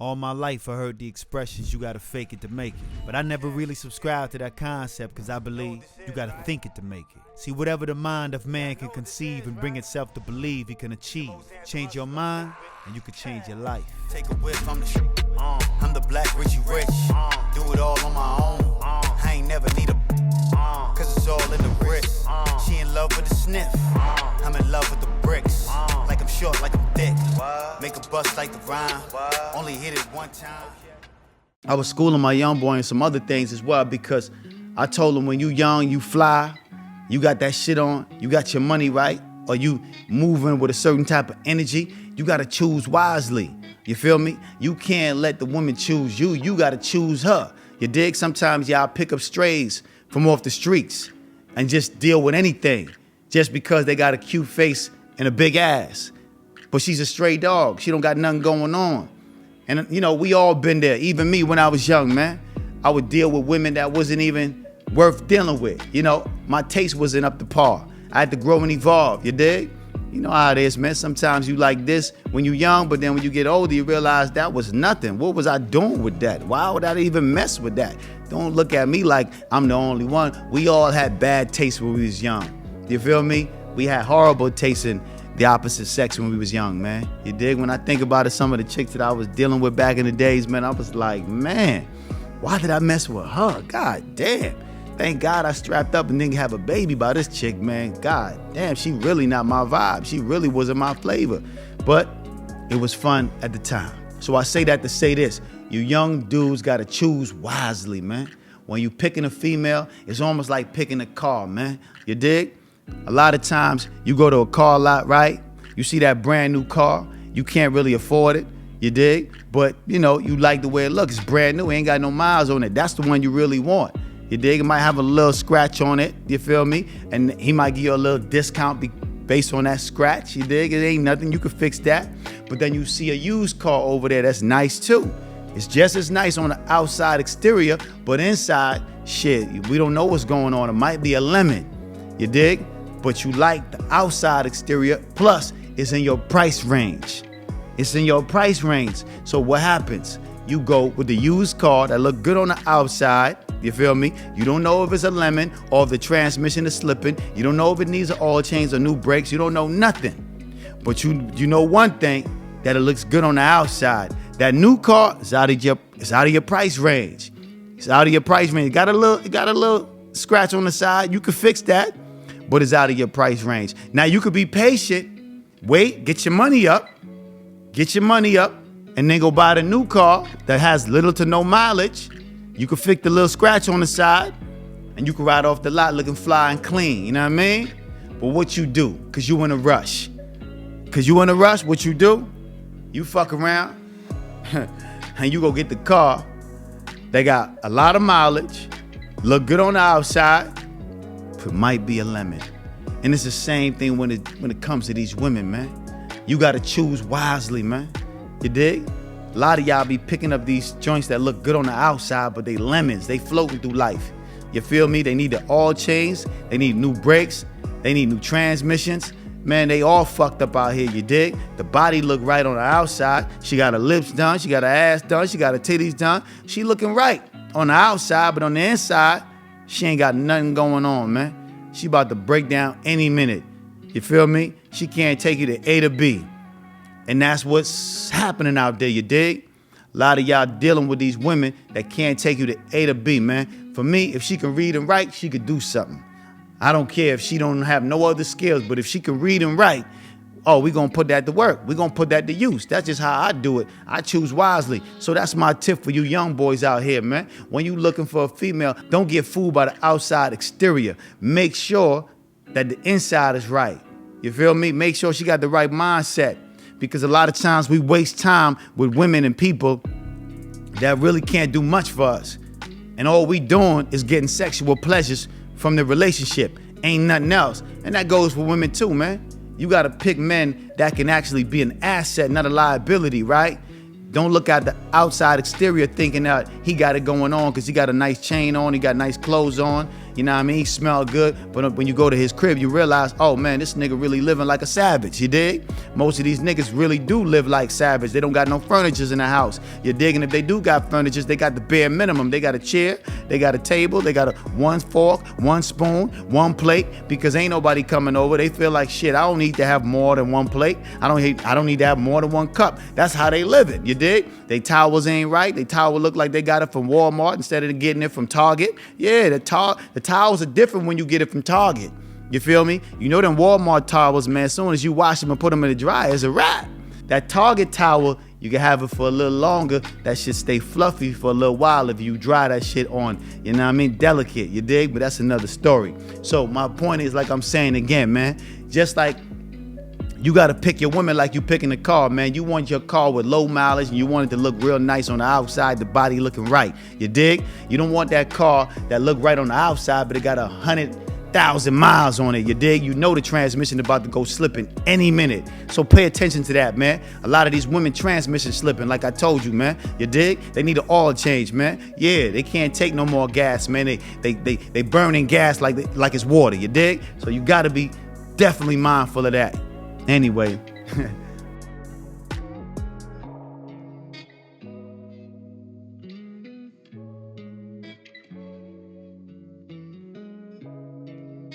All my life I heard the expressions, you gotta fake it to make it. But I never really subscribed to that concept because I believe you gotta think it to make it. See, whatever the mind of man can conceive and bring itself to believe he can achieve. Change your mind and you can change your life. Take a whiff, I'm the black Richie Rich. Do it all on my own. I ain't never need a cause it's all in the wrist. She in love with the sniff. I'm in love with the bricks. Like I'm short, like I'm thick. Make a bust like the rhyme. Only hit it one time. I was schooling my young boy and some other things as well because I told him when you young, you fly, you got that shit on, you got your money right, or you moving with a certain type of energy, you gotta choose wisely. You feel me? You can't let the woman choose you, you gotta choose her. You dig? Sometimes y'all pick up strays from off the streets and just deal with anything just because they got a cute face and a big ass. But she's a stray dog. She don't got nothing going on. And you know, we all been there. Even me when I was young, man. I would deal with women that wasn't even worth dealing with. You know, my taste wasn't up to par. I had to grow and evolve, you dig? You know how it is, man. Sometimes you like this when you're young, but then when you get older, you realize that was nothing. What was I doing with that? Why would I even mess with that? Don't look at me like I'm the only one. We all had bad taste when we was young. You feel me? We had horrible taste in the opposite sex when we was young, man. You dig? When I think about it, some of the chicks that I was dealing with back in the days, man, I was like, man, why did I mess with her? God damn. Thank God I strapped up and didn't have a baby by this chick, man. God damn, she really not my vibe. She really wasn't my flavor. But it was fun at the time. So I say that to say this. You young dudes gotta choose wisely, man. When you picking a female, it's almost like picking a car, man. You dig? A lot of times you go to a car lot, right? You see that brand new car. You can't really afford it. You dig? But, you know, you like the way it looks. It's brand new. It ain't got no miles on it. That's the one you really want. You dig? It might have a little scratch on it. You feel me? And he might give you a little discount based on that scratch. You dig? It ain't nothing. You can fix that. But then you see a used car over there that's nice too. It's just as nice on the outside exterior, but inside, shit, we don't know what's going on. It might be a lemon. You dig? But you like the outside exterior, plus it's in your price range. It's in your price range. So what happens? You go with the used car that look good on the outside, you feel me? You don't know if it's a lemon or if the transmission is slipping. You don't know if it needs an oil change or new brakes. You don't know nothing. But you know one thing, that it looks good on the outside. That new car is out of your price range. It's out of your price range. It got a little scratch on the side. You could fix that. But it's out of your price range. Now you could be patient, wait, get your money up, and then go buy the new car that has little to no mileage. You could fix the little scratch on the side, and you could ride off the lot looking fly and clean, you know what I mean? But what you do, cause you in a rush. What you do? You fuck around, and you go get the car. They got a lot of mileage, look good on the outside, it might be a lemon. And it's the same thing when it comes to these women, man. You gotta choose wisely, man. You dig? A lot of y'all be picking up these joints that look good on the outside, but they lemons. They floating through life. You feel me? They need the oil change. They need new brakes. They need new transmissions. Man, they all fucked up out here, you dig? The body look right on the outside. She got her lips done. She got her ass done. She got her titties done. She looking right on the outside, but on the inside, she ain't got nothing going on, man. She about to break down any minute. You feel me? She can't take you to A to B. And that's what's happening out there, you dig? A lot of y'all dealing with these women that can't take you to A to B, man. For me, if she can read and write, she could do something. I don't care if she don't have no other skills, but if she can read and write, oh, we gonna put that to work. We gonna put that to use. That's just how I do it. I choose wisely. So that's my tip for you young boys out here, man. When you looking for a female, don't get fooled by the outside exterior. Make sure that the inside is right. You feel me? Make sure she got the right mindset. Because a lot of times we waste time with women and people that really can't do much for us. And all we doing is getting sexual pleasures from the relationship. Ain't nothing else. And that goes for women too, man. You gotta pick men that can actually be an asset, not a liability, right? Don't look at the outside exterior thinking that he got it going on because he got a nice chain on, he got nice clothes on. You know what I mean? He smell good, but when you go to his crib, you realize, oh man, this nigga really living like a savage, you dig? Most of these niggas really do live like savage. They don't got no furnitures in the house, you dig? And if they do got furnitures, they got the bare minimum. They got a chair, they got a table, they got one fork, one spoon, one plate, because ain't nobody coming over. They feel like, shit, I don't need to have more than one plate. I don't need to have more than one cup. That's how they live it, you dig? They towels ain't right. They towel look like they got it from Walmart instead of getting it from Target. Yeah, the towels are different when you get it from Target. You feel me? You know them Walmart towels, man, as soon as you wash them and put them in the dryer, it's a wrap. That Target towel, you can have it for a little longer. That shit stay fluffy for a little while if you dry that shit on, you know what I mean? Delicate, you dig? But that's another story. So my point is, like I'm saying again, man, just like you gotta pick your woman like you picking a car, man. You want your car with low mileage and you want it to look real nice on the outside, the body looking right. You dig? You don't want that car that look right on the outside, but it got 100,000 miles on it. You dig? You know the transmission about to go slipping any minute. So pay attention to that, man. A lot of these women transmission slipping, like I told you, man. You dig? They need an oil change, man. Yeah, they can't take no more gas, man. They burning gas like it's water. You dig? So you gotta be definitely mindful of that. Anyway,